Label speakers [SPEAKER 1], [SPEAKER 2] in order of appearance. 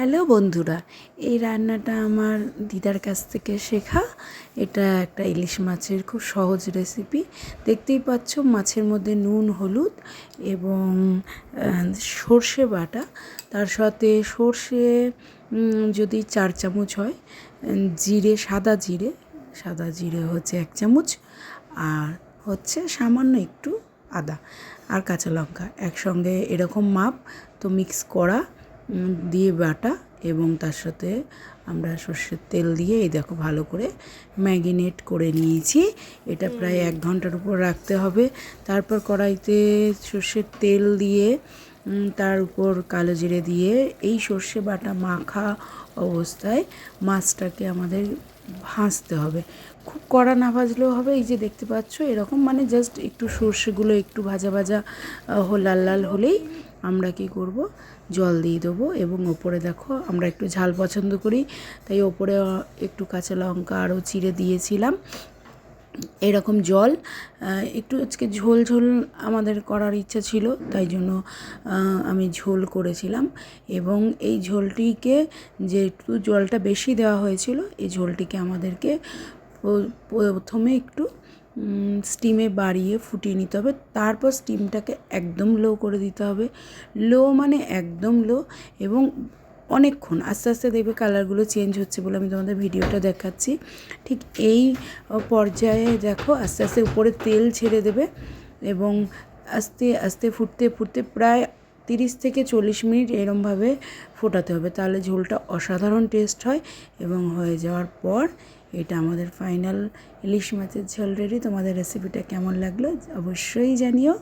[SPEAKER 1] Hello বন্ধুরা, এই রান্নাটা আমার দিদার কাছ থেকে শেখা। এটা একটা ইলিশ মাছের খুব সহজ রেসিপি। দেখতেই পাচ্ছ মাছের মধ্যে নুন, হলুদ এবং সর্ষে বাটা, তার সাথে সর্ষে যদি 4 চামচ হয়, জিরে, সাদা জিরে হচ্ছে 1 চামচ, আর হচ্ছে সামান্য একটু আদা আর কাঁচা লঙ্কা একসঙ্গে এরকম মাপ তো মিক্স করা দিয়ে বাটা, এবং তার সাথে আমরা সর্ষের তেল দিয়ে এই দেখো ভালো করে ম্যারিনেট করে নিয়েছি। এটা প্রায় 1 ঘন্টার উপর রাখতে হবে। তারপর কড়াইতে সর্ষের তেল দিয়ে তার উপর কালো জিরে দিয়ে এই সর্ষে বাটা মাখা অবস্থায় মাছটাকে আমাদের ভাজতে হবে। খুব কড়া না ভাজলেও হবে, এই যে দেখতে পাচ্ছ এরকম, মানে জাস্ট একটু সর্ষেগুলো একটু ভাজা ভাজা লাল লাল হলেই আমরা কি করব, জল দিয়ে দেবো। এবং ওপরে দেখো আমরা একটু ঝাল পছন্দ করি, তাই ওপরে একটু কাঁচা লঙ্কা আরও চিড়ে দিয়েছিলাম। এরকম জল একটু আজকে ঝোল ঝোল আমাদের করার ইচ্ছা ছিল, তাই জন্য আমি ঝোল করেছিলাম। এবং এই ঝোলটিকে, যে একটু জলটা বেশি দেওয়া হয়েছিল, এই ঝোলটিকে আমাদেরকে প্রথমে একটু স্টিমে বাড়িয়ে ফুটিয়ে নিতে হবে। তারপর স্টিমটাকে একদম লো করে দিতে হবে। লো মানে একদম লো, এবং অনেকক্ষণ আস্তে আস্তে দেখবে কালারগুলো চেঞ্জ হচ্ছে বলে আমি তোমাদের ভিডিওটা দেখাচ্ছি। ঠিক এই পর্যায়ে দেখো আস্তে আস্তে উপরে তেল ছেড়ে দেবে, এবং আস্তে আস্তে ফুটতে ফুটতে প্রায় 30 থেকে 40 মিনিট এরমভাবে ফোটাতে হবে, তাহলে ঝোলটা অসাধারণ টেস্ট হয়। এবং হয়ে যাওয়ার পর এটা আমাদের ফাইনাল ইলিশ মাছের ঝোল রেডি। তোমাদের রেসিপিটা কেমন লাগলো অবশ্যই জানিও।